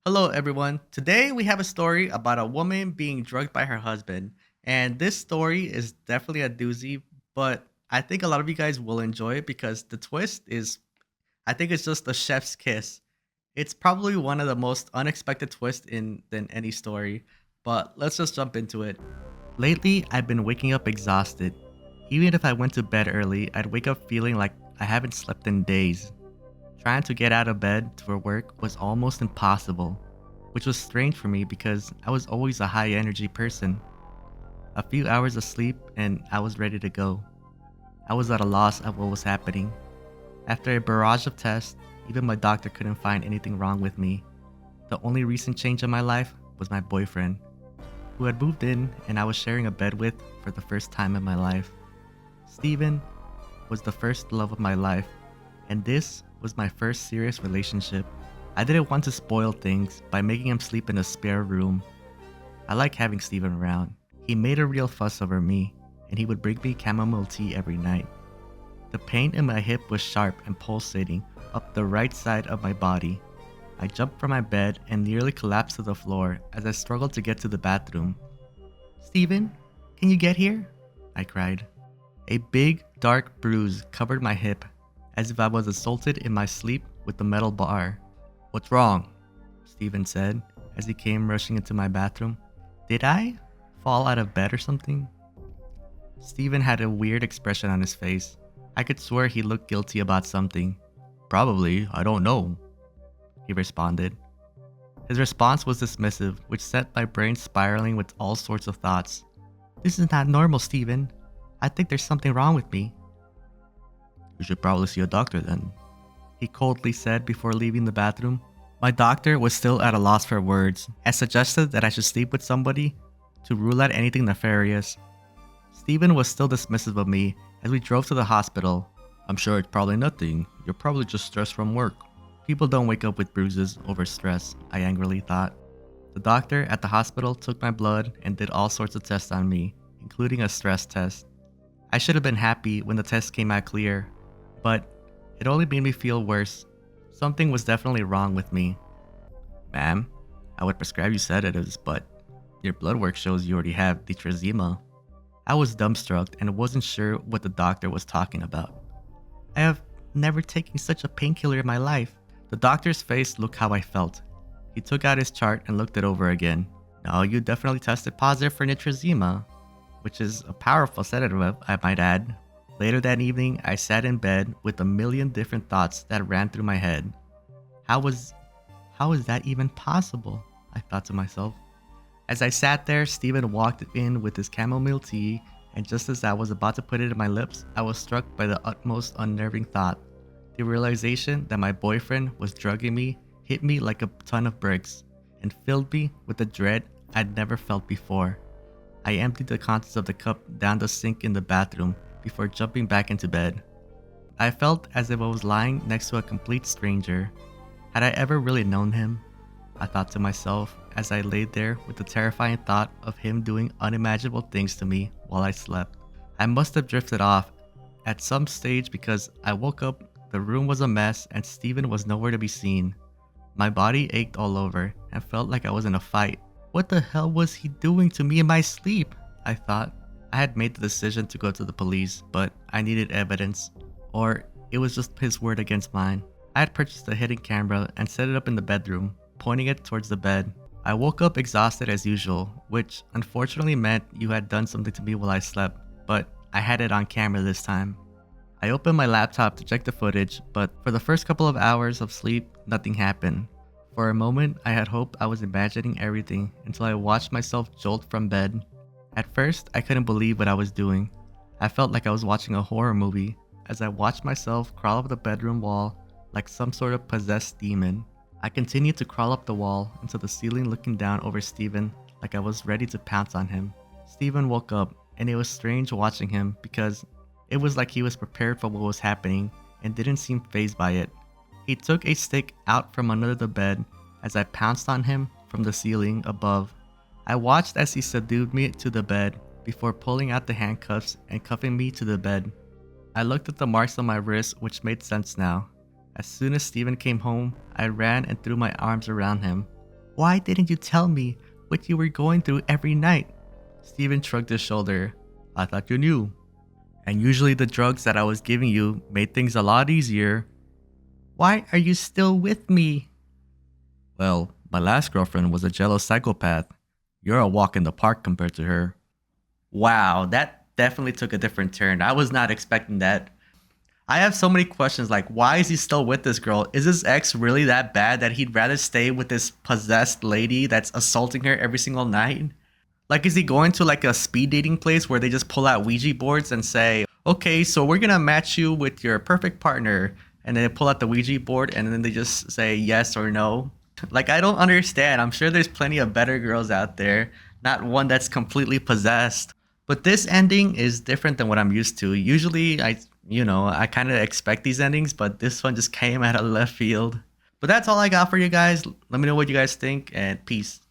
Hello, everyone. Today we have a story about a woman being drugged by her husband. And this story is definitely a doozy, but I think a lot of you guys will enjoy it because the twist is, I think it's just a chef's kiss. It's probably one of the most unexpected twists in than any story, but let's just jump into it. Lately, I've been waking up exhausted. Even if I went to bed early, I'd wake up feeling like I haven't slept in days. Trying to get out of bed for work was almost impossible, which was strange for me because I was always a high energy person. A few hours of sleep and I was ready to go. I was at a loss at what was happening. After a barrage of tests, even my doctor couldn't find anything wrong with me. The only recent change in my life was my boyfriend, who had moved in and I was sharing a bed with for the first time in my life. Steven was the first love of my life, and this was my first serious relationship. I didn't want to spoil things by making him sleep in a spare room. I like having Steven around. He made a real fuss over me, and he would bring me chamomile tea every night. The pain in my hip was sharp and pulsating up the right side of my body. I jumped from my bed and nearly collapsed to the floor as I struggled to get to the bathroom. Steven, can you get here? I cried. A big, dark bruise covered my hip, as if I was assaulted in my sleep with a metal bar. What's wrong? Steven said as he came rushing into my bathroom. Did I fall out of bed or something? Steven had a weird expression on his face. I could swear he looked guilty about something. Probably, I don't know, he responded. His response was dismissive, which set my brain spiraling with all sorts of thoughts. This is not normal, Steven. I think there's something wrong with me. You should probably see a doctor then, he coldly said before leaving the bathroom. My doctor was still at a loss for words and suggested that I should sleep with somebody to rule out anything nefarious. Stephen was still dismissive of me as we drove to the hospital. I'm sure it's probably nothing. You're probably just stressed from work. People don't wake up with bruises over stress, I angrily thought. The doctor at the hospital took my blood and did all sorts of tests on me, including a stress test. I should have been happy when the test came out clear, but it only made me feel worse. Something was definitely wrong with me. Ma'am, I would prescribe you sedatives, but your blood work shows you already have ditrazima. I was dumbstruck and wasn't sure what the doctor was talking about. I have never taken such a painkiller in my life. The doctor's face looked how I felt. He took out his chart and looked it over again. No, you definitely tested positive for ditrazima, which is a powerful sedative, I might add. Later that evening, I sat in bed with a million different thoughts that ran through my head. How is that even possible? I thought to myself. As I sat there, Stephen walked in with his chamomile tea, and just as I was about to put it in my lips, I was struck by the utmost unnerving thought. The realization that my boyfriend was drugging me hit me like a ton of bricks and filled me with a dread I'd never felt before. I emptied the contents of the cup down the sink in the bathroom before jumping back into bed. I felt as if I was lying next to a complete stranger. Had I ever really known him? I thought to myself as I laid there with the terrifying thought of him doing unimaginable things to me while I slept. I must have drifted off at some stage because I woke up, the room was a mess, and Steven was nowhere to be seen. My body ached all over and felt like I was in a fight. What the hell was he doing to me in my sleep? I thought. I had made the decision to go to the police, but I needed evidence, or it was just his word against mine. I had purchased a hidden camera and set it up in the bedroom, pointing it towards the bed. I woke up exhausted as usual, which unfortunately meant you had done something to me while I slept, but I had it on camera this time. I opened my laptop to check the footage, but for the first couple of hours of sleep, nothing happened. For a moment, I had hoped I was imagining everything until I watched myself jolt from bed. At first, I couldn't believe what I was doing. I felt like I was watching a horror movie as I watched myself crawl up the bedroom wall like some sort of possessed demon. I continued to crawl up the wall into the ceiling, looking down over Steven like I was ready to pounce on him. Steven woke up, and it was strange watching him because it was like he was prepared for what was happening and didn't seem fazed by it. He took a stick out from under the bed as I pounced on him from the ceiling above. I watched as he subdued me to the bed before pulling out the handcuffs and cuffing me to the bed. I looked at the marks on my wrist, which made sense now. As soon as Steven came home, I ran and threw my arms around him. Why didn't you tell me what you were going through every night? Steven shrugged his shoulder. I thought you knew. And usually the drugs that I was giving you made things a lot easier. Why are you still with me? Well, my last girlfriend was a jealous psychopath. You're a walk in the park compared to her. Wow, that definitely took a different turn. I was not expecting that. I have so many questions like, why is he still with this girl? Is his ex really that bad that he'd rather stay with this possessed lady that's assaulting her every single night? Like, is he going to like a speed dating place where they just pull out Ouija boards and say, okay, so we're gonna match you with your perfect partner, and then they pull out the Ouija board and then they just say yes or no? Like, I don't understand. I'm sure there's plenty of better girls out there, not one that's completely possessed. But this ending is different than what I'm used to. Usually, I kind of expect these endings, but this one just came out of left field. But that's all I got for you guys. Let me know what you guys think, and peace.